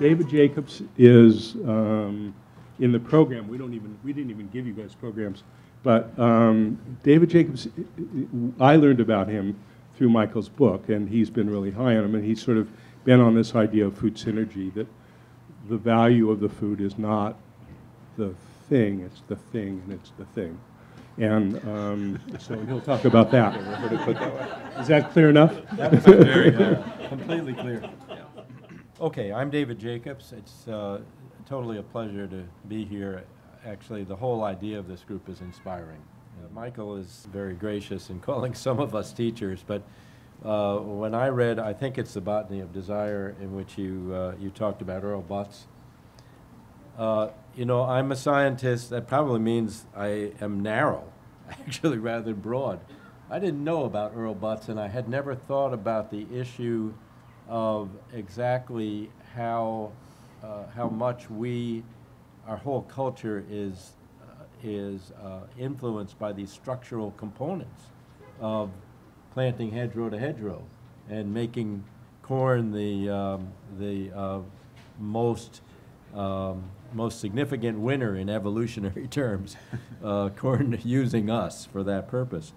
David Jacobs is in the program. We didn't even give you guys programs, but David Jacobs, I learned about him through Michael's book, and he's been really high on him, and he's sort of been on this idea of food synergy, that the value of the food is not the thing, it's the thing, and it's the thing. And so he'll talk about that. Is that clear enough? That's very completely clear. Yeah. Okay, I'm David Jacobs. It's totally a pleasure to be here. Actually, the whole idea of this group is inspiring. Michael is very gracious in calling some of us teachers, but when I read, I think it's The Botany of Desire, in which you talked about Earl Butz. You know, I'm a scientist. That probably means I am narrow, actually, rather than broad. I didn't know about Earl Butz, and I had never thought about the issue of exactly how much our whole culture is influenced by these structural components of planting hedgerow to hedgerow and making corn the most significant winner in evolutionary terms, corn using us for that purpose.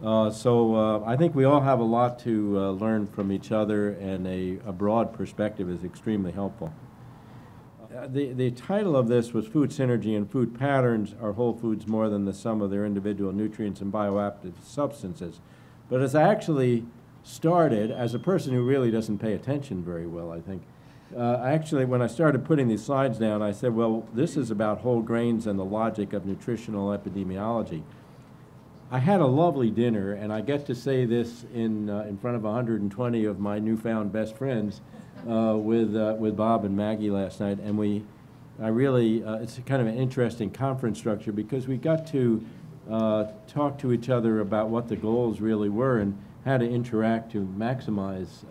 So I think we all have a lot to learn from each other, and a broad perspective is extremely helpful. The title of this was Food Synergy and Food Patterns Are Whole Foods More Than the Sum of Their Individual Nutrients and Bioactive Substances. But as I actually started, as a person who really doesn't pay attention very well, I think, actually, when I started putting these slides down, I said, well, this is about whole grains and the logic of nutritional epidemiology. I had a lovely dinner, and I get to say this in front of 120 of my newfound best friends with Bob and Maggie last night, and it's kind of an interesting conference structure because we got to talk to each other about what the goals really were and how to interact to maximize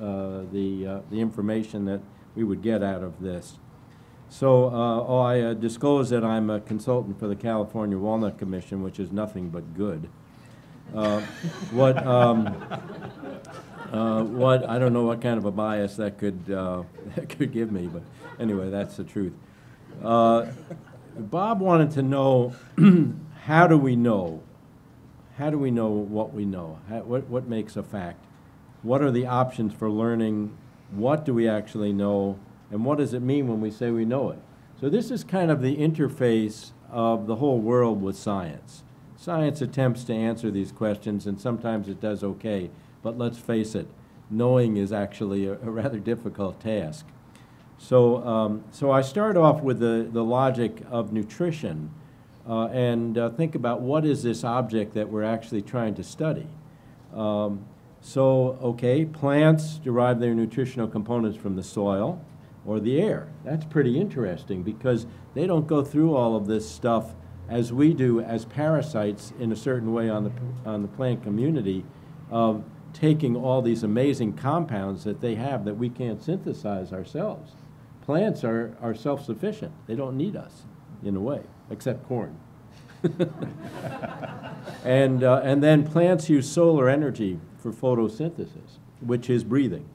the information that we would get out of this. So I disclose that I'm a consultant for the California Walnut Commission, which is nothing but good. What I don't know what kind of a bias that could give me, but anyway, that's the truth. Bob wanted to know how do we know what we know? What makes a fact? What are the options for learning? What do we actually know? And what does it mean when we say we know it? So this is kind of the interface of the whole world with science. Science attempts to answer these questions, and sometimes it does okay. But let's face it, knowing is actually a rather difficult task. So I start off with the logic of nutrition and think about what is this object that we're actually trying to study. Okay, plants derive their nutritional components from the soil or the air. That's pretty interesting because they don't go through all of this stuff as we do as parasites in a certain way on the plant community of taking all these amazing compounds that they have that we can't synthesize ourselves. Plants are self-sufficient. They don't need us, in a way, except corn. And then plants use solar energy for photosynthesis, which is breathing.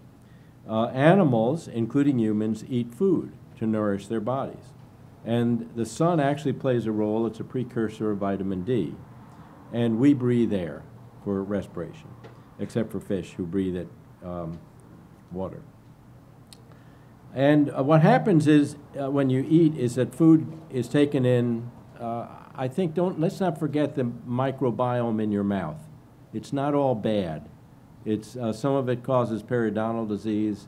Animals, including humans, eat food to nourish their bodies. And the sun actually plays a role. It's a precursor of vitamin D. And we breathe air for respiration, except for fish who breathe water. And what happens is when you eat is that food is taken in, I think let's not forget the microbiome in your mouth. It's not all bad. Some of it causes periodontal disease,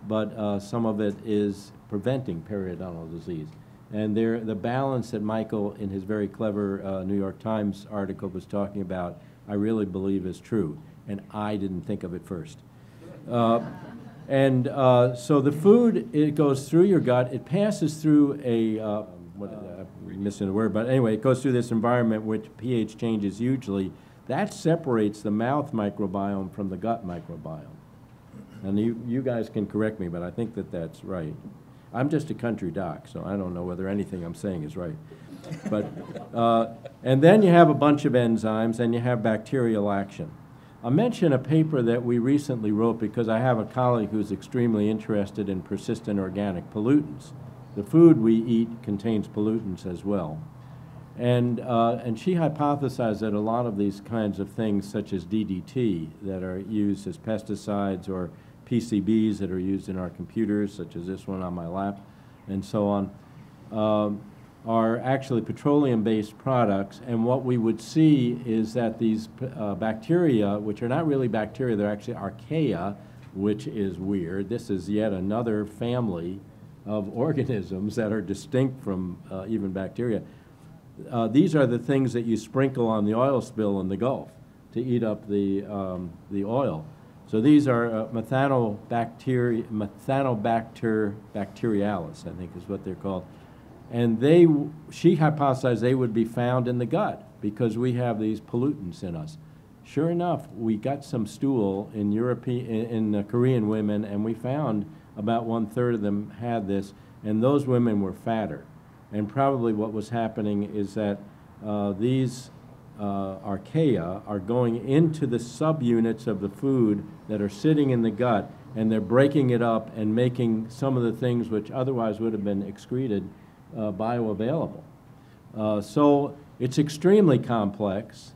but some of it is preventing periodontal disease. And the balance that Michael, in his very clever New York Times article, was talking about, I really believe is true. And I didn't think of it first. So the food, it goes through your gut. It passes through I'm missing a word, but anyway, it goes through this environment which pH changes hugely. That separates the mouth microbiome from the gut microbiome. And you guys can correct me, but I think that's right. I'm just a country doc, so I don't know whether anything I'm saying is right. But, and then you have a bunch of enzymes, and you have bacterial action. I'll mention a paper that we recently wrote because I have a colleague who's extremely interested in persistent organic pollutants. The food we eat contains pollutants as well. And she hypothesized that a lot of these kinds of things, such as DDT, that are used as pesticides, or PCBs that are used in our computers, such as this one on my lap, and so on, are actually petroleum-based products. And what we would see is that these bacteria, which are not really bacteria, they're actually archaea, which is weird. This is yet another family of organisms that are distinct from even bacteria. These are the things that you sprinkle on the oil spill in the Gulf to eat up the oil. So these are Methanobacter bacterialis, I think is what they're called. And she hypothesized they would be found in the gut because we have these pollutants in us. Sure enough, we got some stool in Korean women, and we found about 1/3 of them had this, and those women were fatter. And probably what was happening is that these archaea are going into the subunits of the food that are sitting in the gut, and they're breaking it up and making some of the things which otherwise would have been excreted bioavailable. So it's extremely complex.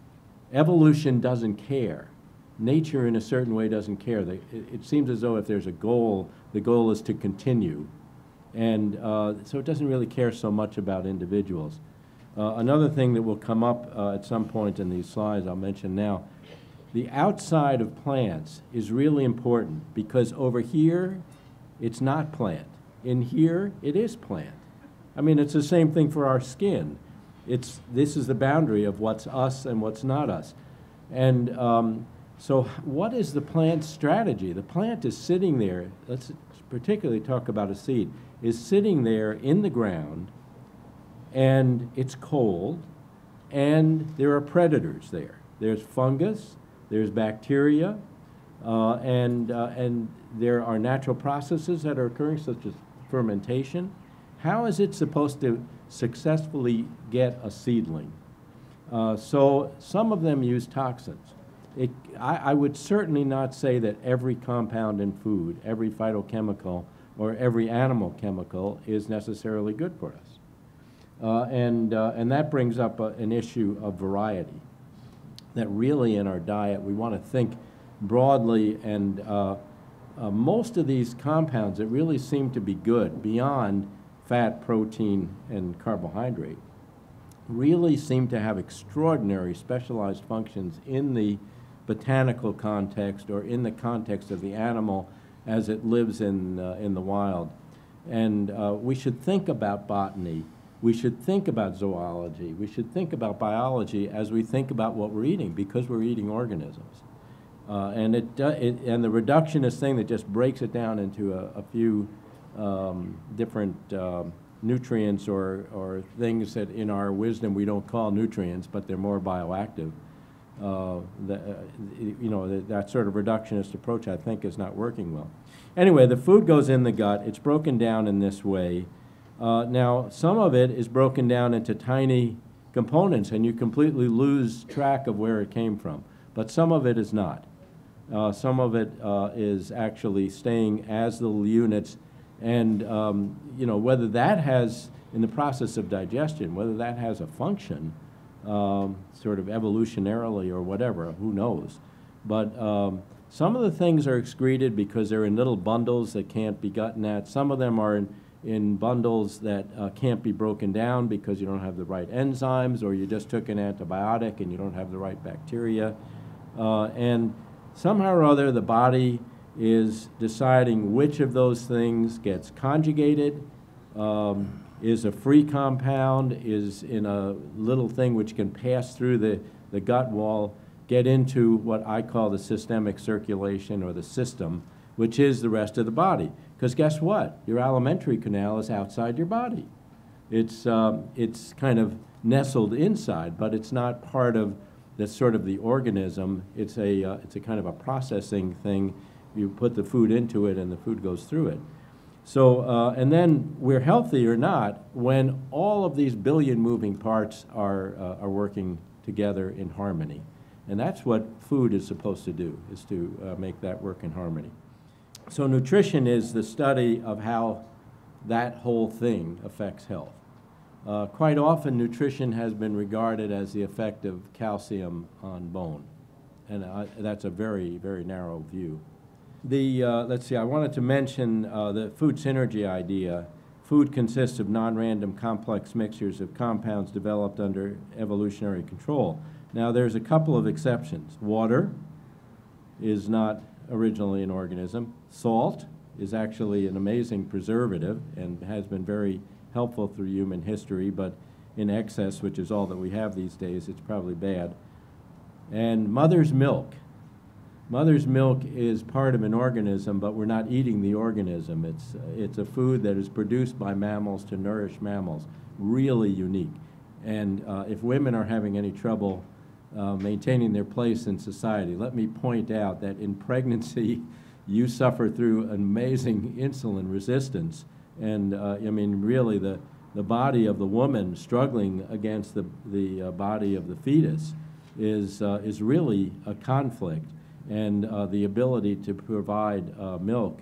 Evolution doesn't care. Nature, in a certain way, doesn't care. It seems as though if there's a goal, the goal is to continue. And so it doesn't really care so much about individuals. Another thing that will come up at some point in these slides, I'll mention now, the outside of plants is really important because over here, it's not plant. In here, it is plant. I mean, it's the same thing for our skin. This is the boundary of what's us and what's not us. And so what is the plant's strategy? The plant is sitting there, let's particularly talk about a seed, is sitting there in the ground, and it's cold, and there are predators there. There's fungus, there's bacteria, and there are natural processes that are occurring, such as fermentation. How is it supposed to successfully get a seedling? So some of them use toxins. I would certainly not say that every compound in food, every phytochemical, or every animal chemical is necessarily good for us. And that brings up an issue of variety, that really in our diet we want to think broadly, and most of these compounds that really seem to be good beyond fat, protein, and carbohydrate really seem to have extraordinary specialized functions in the botanical context or in the context of the animal as it lives in the wild. And we should think about botany, we should think about zoology, we should think about biology as we think about what we're eating, because we're eating organisms. And the reductionist thing that just breaks it down into a few different nutrients or things that in our wisdom we don't call nutrients, but they're more bioactive. That sort of reductionist approach, I think, is not working well. Anyway, the food goes in the gut. It's broken down in this way. Now, some of it is broken down into tiny components, and you completely lose track of where it came from. But some of it is not. Some of it is actually staying as little units, and whether that has, in the process of digestion, whether that has a function, sort of evolutionarily or whatever, who knows. But some of the things are excreted because they're in little bundles that can't be gotten at. Some of them are in bundles that can't be broken down because you don't have the right enzymes, or you just took an antibiotic and you don't have the right bacteria. And somehow or other, the body is deciding which of those things gets conjugated, is a free compound, is in a little thing which can pass through the gut wall, get into what I call the systemic circulation, or the system, which is the rest of the body. Because guess what? Your alimentary canal is outside your body. It's kind of nestled inside, but it's not part of the sort of the organism. It's a kind of a processing thing. You put the food into it, and the food goes through it. So, and then we're healthy or not when all of these billion moving parts are working together in harmony. And that's what food is supposed to do, is to make that work in harmony. So nutrition is the study of how that whole thing affects health. Quite often, nutrition has been regarded as the effect of calcium on bone. And that's a very, very narrow view. Let's see, I wanted to mention the food synergy idea. Food consists of non-random complex mixtures of compounds developed under evolutionary control. Now, there's a couple of exceptions. Water is not originally an organism. Salt is actually an amazing preservative and has been very helpful through human history, but in excess, which is all that we have these days, it's probably bad. And mother's milk. Mother's milk is part of an organism, but we're not eating the organism. It's a food that is produced by mammals to nourish mammals. Really unique. And if women are having any trouble maintaining their place in society, let me point out that in pregnancy, you suffer through an amazing insulin resistance. And I mean, really, the body of the woman struggling against the body of the fetus is really a conflict. And the ability to provide milk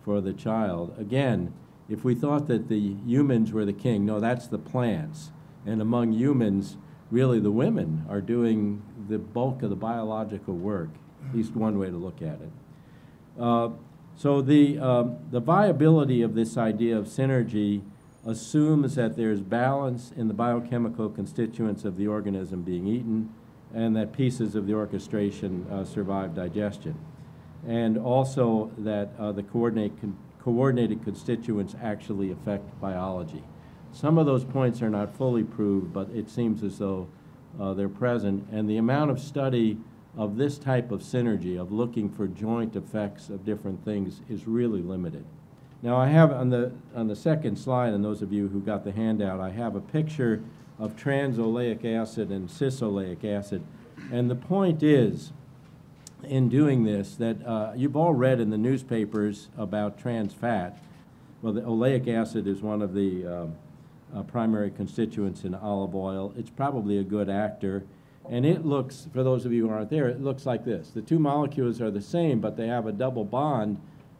for the child. Again, if we thought that the humans were the king, no, that's the plants. And among humans, really the women are doing the bulk of the biological work, at least one way to look at it. So the viability of this idea of synergy assumes that there's balance in the biochemical constituents of the organism being eaten, and that pieces of the orchestration survive digestion. And also that the coordinated constituents actually affect biology. Some of those points are not fully proved, but it seems as though they're present. And the amount of study of this type of synergy, of looking for joint effects of different things, is really limited. Now I have on the second slide, and those of you who got the handout, I have a picture of transoleic acid and cisoleic acid. And the point is, in doing this, that you've all read in the newspapers about trans fat. Well, the oleic acid is one of the primary constituents in olive oil. It's probably a good actor. And it looks, for those of you who aren't there, it looks like this. The two molecules are the same, but they have a double bond,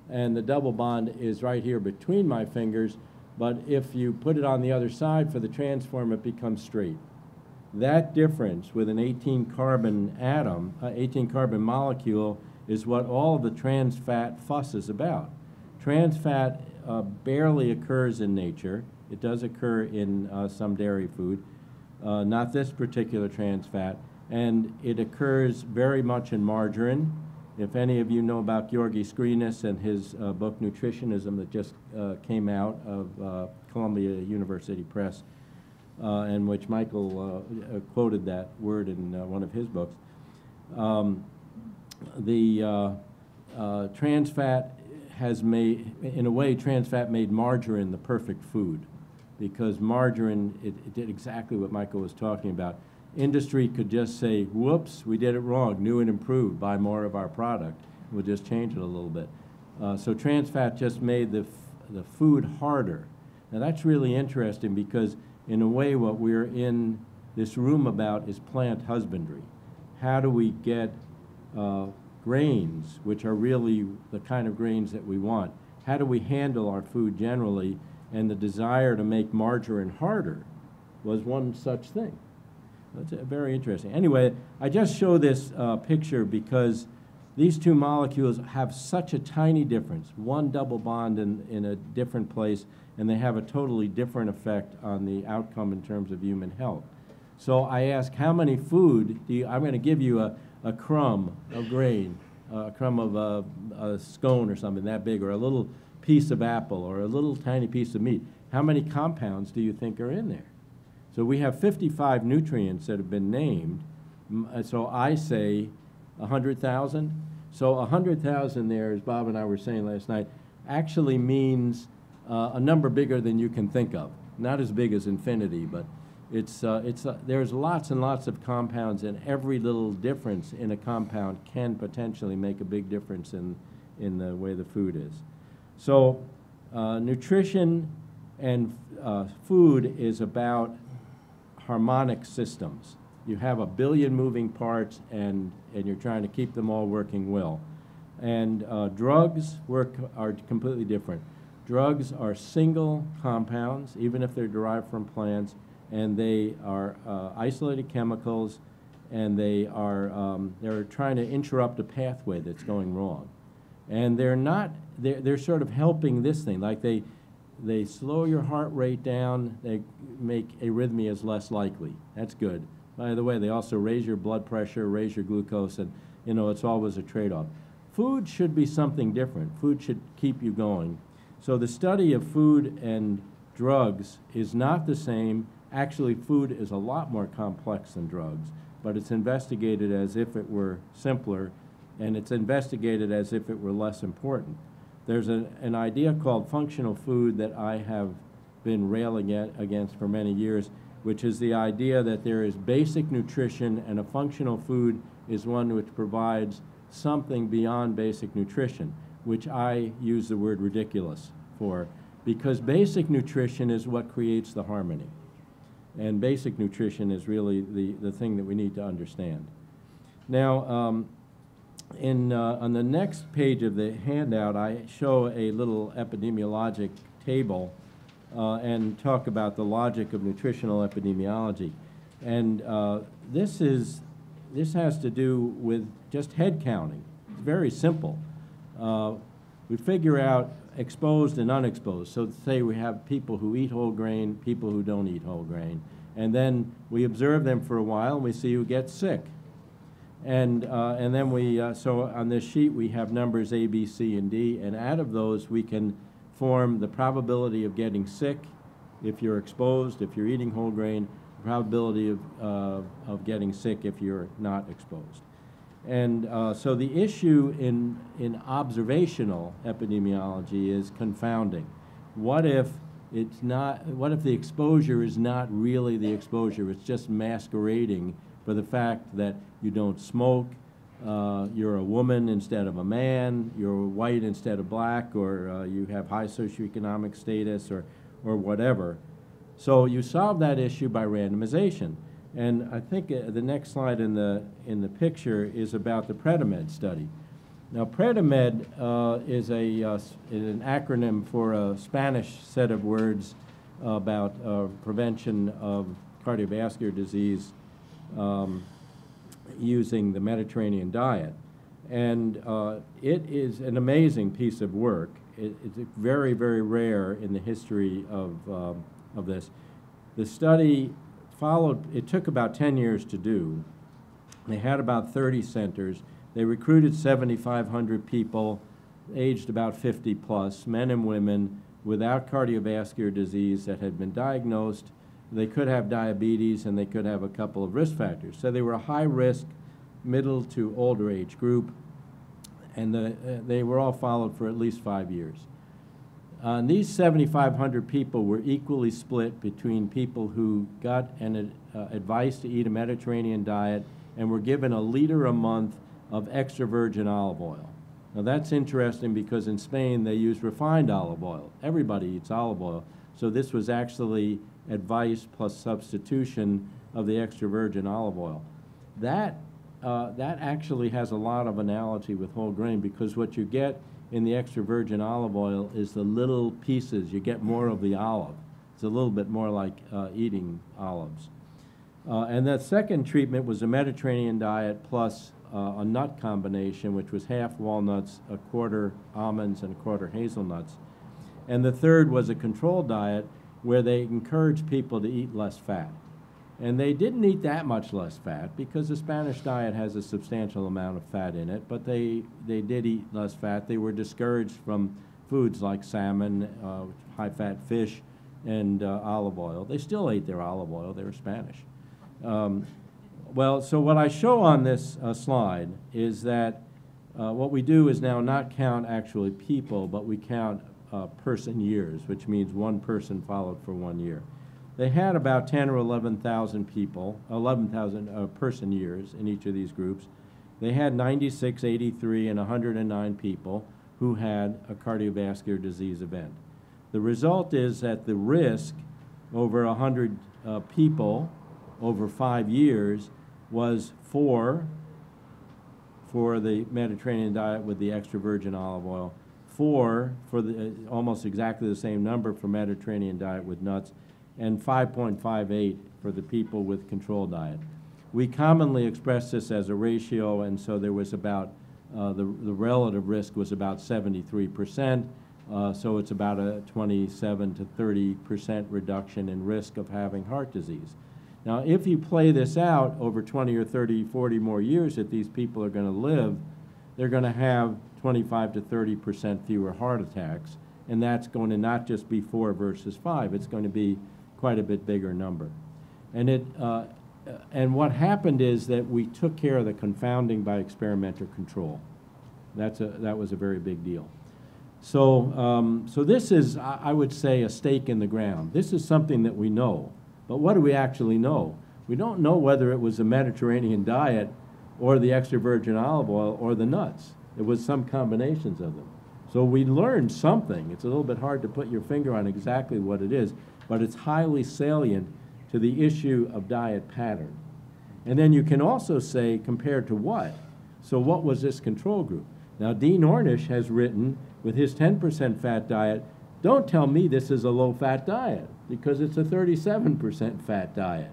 and the double bond is right here between my fingers. But if you put it on the other side for the transform, it becomes straight. That difference with an 18-carbon atom, 18-carbon molecule, is what all of the trans fat fuss is about. Trans fat barely occurs in nature. It does occur in some dairy food, not this particular trans fat, and it occurs very much in margarine. If any of you know about Georgi Skrinas and his book Nutritionism that just came out of Columbia University Press, in which Michael quoted that word in one of his books, trans fat has made, in a way, trans fat made margarine the perfect food, because margarine, it did exactly what Michael was talking about. Industry could just say, whoops, we did it wrong, new and improved, buy more of our product. We'll just change it a little bit. So trans fat just made the food harder. Now that's really interesting, because in a way what we're in this room about is plant husbandry. How do we get grains, which are really the kind of grains that we want? How do we handle our food generally? And the desire to make margarine harder was one such thing. That's very interesting. Anyway, I just show this picture because these two molecules have such a tiny difference, one double bond in a different place, and they have a totally different effect on the outcome in terms of human health. So I ask, how many food do you, I'm going to give you a crumb of grain, a crumb of a scone or something that big, or a little piece of apple, or a little tiny piece of meat. How many compounds do you think are in there? So we have 55 nutrients that have been named. So I say 100,000. So 100,000 there, as Bob and I were saying last night, actually means a number bigger than you can think of. Not as big as infinity, but there's lots and lots of compounds, and every little difference in a compound can potentially make a big difference in the way the food is. So nutrition and food is about harmonic systems. you have a billion moving parts, and you're trying to keep them all working well. And drugs are completely different. Drugs are single compounds, even if they're derived from plants, and they are isolated chemicals, and they're trying to interrupt a pathway that's going wrong. And they're sort of helping this thing, like they slow your heart rate down, they make arrhythmias less likely. That's good. By the way, they also raise your blood pressure, raise your glucose, and it's always a trade-off. Food should be something different. Food should keep you going. So the study of food and drugs is not the same. Actually, food is a lot more complex than drugs, but it's investigated as if it were simpler, and it's investigated as if it were less important. There's an idea called functional food that I have been railing against for many years, which is the idea that there is basic nutrition, and a functional food is one which provides something beyond basic nutrition, which I use the word ridiculous for, because basic nutrition is what creates the harmony. And basic nutrition is really the thing that we need to understand. Now, on the next page of the handout, I show a little epidemiologic table and talk about the logic of nutritional epidemiology. And this has to do with just head counting. It's very simple. We figure out exposed and unexposed. So say we have people who eat whole grain, people who don't eat whole grain. And then we observe them for a while, and we see who gets sick. And then so on this sheet we have numbers A, B, C, and D, and out of those we can form the probability of getting sick if you're exposed, if you're eating whole grain, the probability of getting sick if you're not exposed. And so the issue in observational epidemiology is confounding. What if the exposure is not really the exposure, it's just masquerading for the fact that you don't smoke, you're a woman instead of a man, you're white instead of black, or you have high socioeconomic status, or whatever. So you solve that issue by randomization. And I think the next slide in the picture is about the Predamond study. Now, Predamond is an acronym for a Spanish set of words about prevention of cardiovascular disease using the Mediterranean diet. And it is an amazing piece of work. It's very, very rare in the history of this. The study it took about 10 years to do. They had about 30 centers. They recruited 7,500 people, aged about 50 plus, men and women, without cardiovascular disease that had been diagnosed. They could have diabetes, and they could have a couple of risk factors. So they were a high-risk, middle to older age group, and they were all followed for at least 5 years. These 7,500 people were equally split between people who got advice to eat a Mediterranean diet and were given a liter a month of extra virgin olive oil. Now that's interesting because in Spain they use refined olive oil. Everybody eats olive oil. So this was actually advice plus substitution of the extra virgin olive oil. That actually has a lot of analogy with whole grain, because what you get in the extra virgin olive oil is the little pieces. You get more of the olive. It's a little bit more like eating olives. And that second treatment was a Mediterranean diet plus a nut combination, which was half walnuts, a quarter almonds, and a quarter hazelnuts. And the third was a controlled diet where they encouraged people to eat less fat. And they didn't eat that much less fat because the Spanish diet has a substantial amount of fat in it, but they did eat less fat. They were discouraged from foods like salmon, high-fat fish, and olive oil. They still ate their olive oil. They were Spanish. Well, so what I show on this slide is that what we do is now not count actually people, but we count person years, which means one person followed for 1 year. They had about 10 or 11,000 people, 11,000 person years in each of these groups. They had 96, 83, and 109 people who had a cardiovascular disease event. The result is that the risk over 100 people over 5 years was 4 for the Mediterranean diet with the extra virgin olive oil, 4 for the almost exactly the same number for Mediterranean diet with nuts, and 5.58 for the people with control diet. We commonly express this as a ratio, and so there was about, the relative risk was about 73%, so it's about a 27 to 30% reduction in risk of having heart disease. Now, if you play this out over 20 or 30, 40 more years that these people are going to live, they're going to have 25 to 30% fewer heart attacks, and that's going to not just be 4 versus 5, it's going to be quite a bit bigger number. And what happened is that we took care of the confounding by experimental control. That was a very big deal. So, so this is, I would say, a stake in the ground. This is something that we know. But what do we actually know? We don't know whether it was the Mediterranean diet or the extra virgin olive oil or the nuts. It was some combinations of them. So we learned something. It's a little bit hard to put your finger on exactly what it is, but it's highly salient to the issue of diet pattern. And then you can also say, compared to what? So what was this control group? Now, Dean Ornish has written, with his 10% fat diet, don't tell me this is a low-fat diet, because it's a 37% fat diet.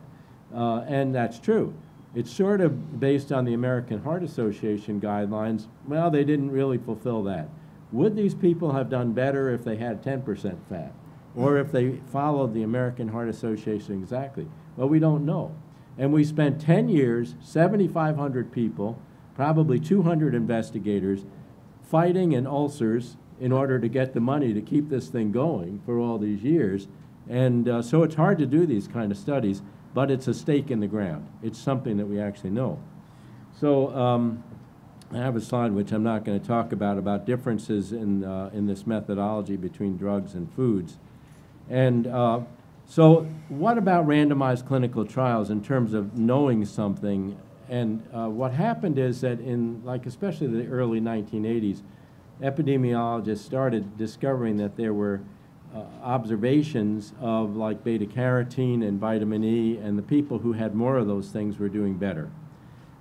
And that's true. It's sort of based on the American Heart Association guidelines. Well, they didn't really fulfill that. Would these people have done better if they had 10% fat? Or if they followed the American Heart Association exactly? Well, we don't know. And we spent 10 years, 7,500 people, probably 200 investigators, fighting in ulcers in order to get the money to keep this thing going for all these years. And so it's hard to do these kind of studies, but it's a stake in the ground. It's something that we actually know. So I have a slide which I'm not going to talk about differences in this methodology between drugs and foods. And so what about randomized clinical trials in terms of knowing something? And what happened is that in, like, especially the early 1980s, epidemiologists started discovering that there were observations of, like, beta-carotene and vitamin E, and the people who had more of those things were doing better.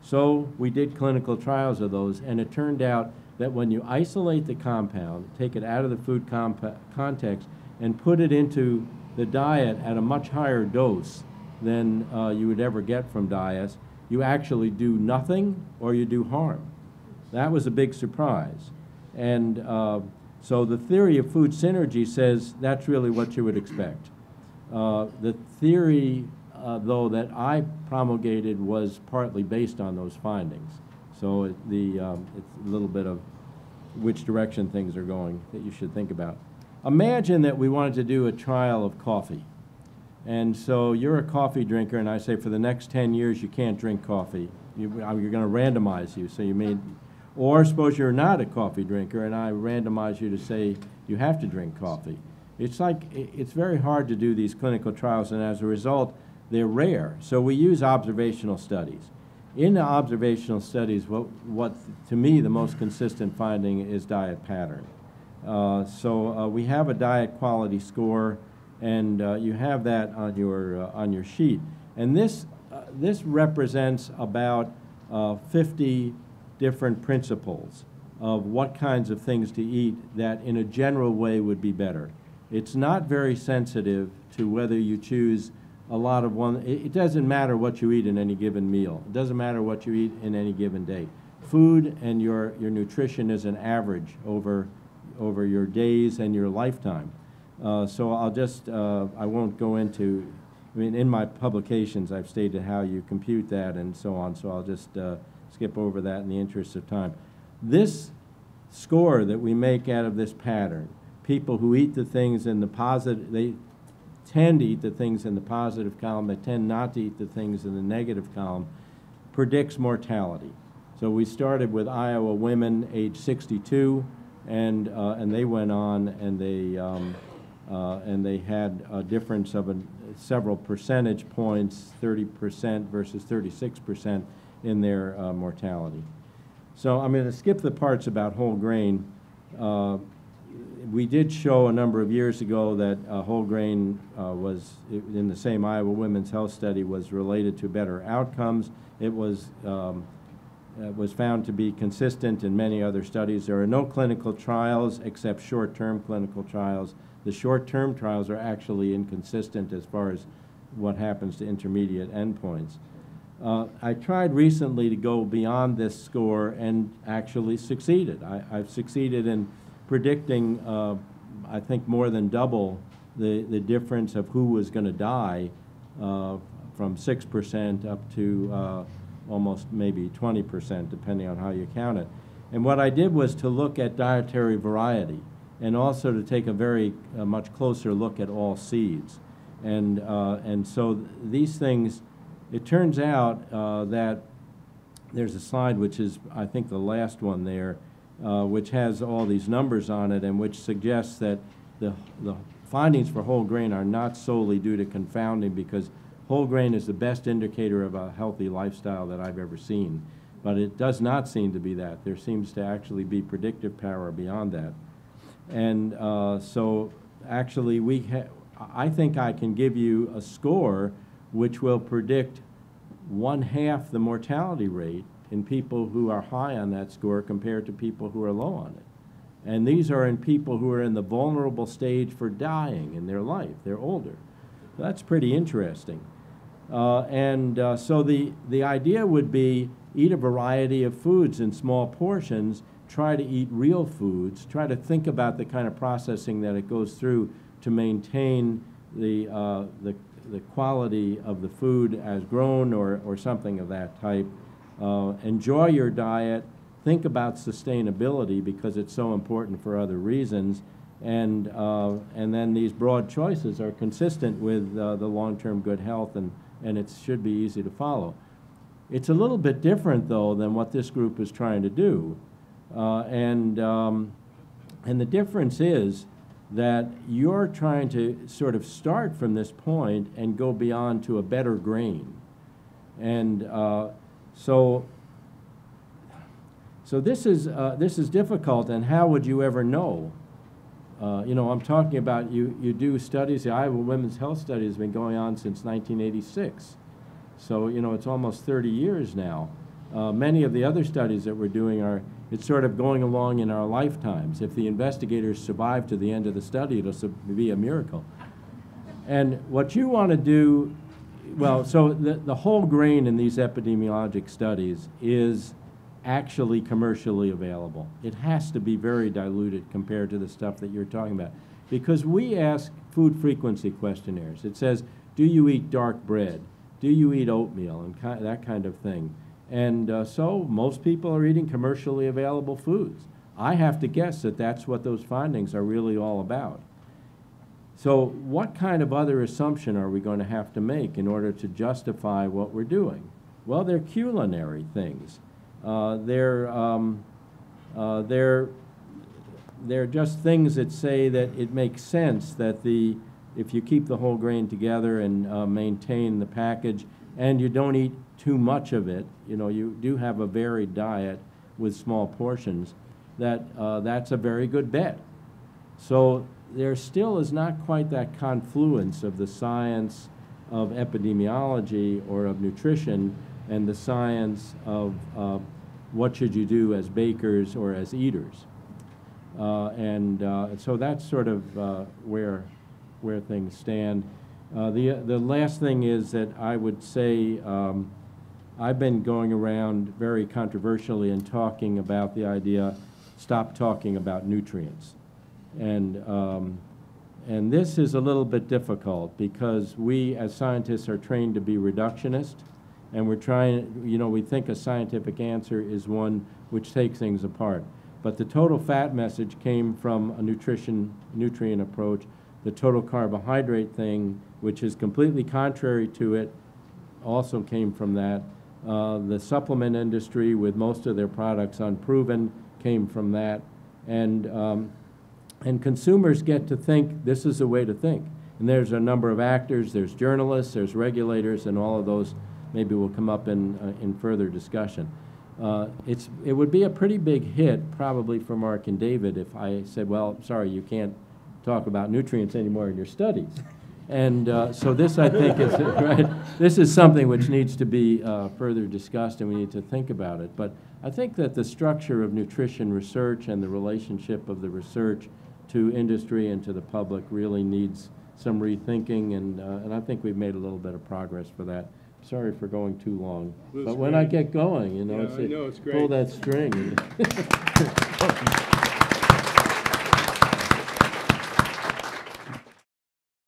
So we did clinical trials of those, and it turned out that when you isolate the compound, take it out of the food context, and put it into the diet at a much higher dose than you would ever get from diets, you actually do nothing or you do harm. That was a big surprise. And so the theory of food synergy says that's really what you would expect. The theory, though, that I promulgated was partly based on those findings. So it's a little bit of which direction things are going that you should think about. Imagine that we wanted to do a trial of coffee. And so you're a coffee drinker, and I say for the next 10 years you can't drink coffee. You're going to randomize you. So you may, or suppose you're not a coffee drinker, and I randomize you to say you have to drink coffee. It's like, it's very hard to do these clinical trials, and as a result, they're rare. So we use observational studies. In the observational studies, what to me the most consistent finding is diet pattern. So we have a diet quality score, and you have that on your sheet. And this represents about 50 different principles of what kinds of things to eat that in a general way would be better. It's not very sensitive to whether you choose a lot of one. It doesn't matter what you eat in any given meal. It doesn't matter what you eat in any given day. Food and your nutrition is an average over your days and your lifetime. So I'll just, I won't go into, I mean, in my publications I've stated how you compute that and so on, so I'll just skip over that in the interest of time. This score that we make out of this pattern, people who eat the things in the positive, they tend to eat the things in the positive column, they tend not to eat the things in the negative column, predicts mortality. So we started with Iowa women age 62, and they went on and they had a difference of several percentage points, 30% versus 36% in their mortality. So I'm going to skip the parts about whole grain we did show a number of years ago that whole grain was, in the same Iowa Women's Health Study, was related to better outcomes. It was found to be consistent in many other studies. There are no clinical trials except short-term clinical trials. The short-term trials are actually inconsistent as far as what happens to intermediate endpoints. I tried recently to go beyond this score and actually succeeded. I've succeeded in predicting, I think, more than double the difference of who was going to die from 6% up to almost maybe 20%, depending on how you count it. And what I did was to look at dietary variety and also to take a much closer look at all seeds. And so these things, it turns out that there's a slide which is, I think, the last one there, which has all these numbers on it and which suggests that the findings for whole grain are not solely due to confounding, because whole grain is the best indicator of a healthy lifestyle that I've ever seen. But it does not seem to be that. There seems to actually be predictive power beyond that. And so actually I think I can give you a score which will predict 1/2 the mortality rate in people who are high on that score compared to people who are low on it. And these are in people who are in the vulnerable stage for dying in their life. They're older. So that's pretty interesting. So the idea would be eat a variety of foods in small portions, try to eat real foods, try to think about the kind of processing that it goes through to maintain the quality of the food as grown or something of that type. Enjoy your diet. Think about sustainability because it's so important for other reasons. And then these broad choices are consistent with the long-term good health, and it should be easy to follow. It's a little bit different, though, than what this group is trying to do. And the difference is that you're trying to sort of start from this point and go beyond to a better grain. And so this is difficult, and how would you ever know? You know, I'm talking about you do studies. The Iowa Women's Health Study has been going on since 1986. So, you know, it's almost 30 years now. Many of the other studies that we're doing it's sort of going along in our lifetimes. If the investigators survive to the end of the study, it'll be a miracle. And what you want to do, well, so the whole grain in these epidemiologic studies is actually commercially available. It has to be very diluted compared to the stuff that you're talking about. Because we ask food frequency questionnaires. It says, do you eat dark bread? Do you eat oatmeal? And that kind of thing. And so most people are eating commercially available foods. I have to guess that that's what those findings are really all about. So what kind of other assumption are we going to have to make in order to justify what we're doing? Well, they're culinary things. They're just things that say that it makes sense that if you keep the whole grain together and maintain the package, and you don't eat too much of it, you know, you do have a varied diet with small portions, that's a very good bet. So there still is not quite that confluence of the science of epidemiology or of nutrition and the science of what should you do as bakers or as eaters. So that's sort of where things stand. The last thing is that I would say I've been going around very controversially and talking about the idea, stop talking about nutrients. And this is a little bit difficult because we as scientists are trained to be reductionist, and we're trying, you know, we think a scientific answer is one which takes things apart. But the total fat message came from a nutrient approach. The total carbohydrate thing, which is completely contrary to it, also came from that. The supplement industry, with most of their products unproven, came from that. And consumers get to think this is a way to think. And there's a number of actors, there's journalists, there's regulators, and all of those maybe will come up in further discussion. It would be a pretty big hit, probably for Mark and David, if I said, well, sorry, you can't talk about nutrients anymore in your studies. And so this, I think, is right. This is something which needs to be further discussed, and we need to think about it. But I think that the structure of nutrition research and the relationship of the research to industry and to the public really needs some rethinking, and I think we've made a little bit of progress for that. Sorry for going too long, but when I get going, you know, yeah, I know, it's great. pull that string.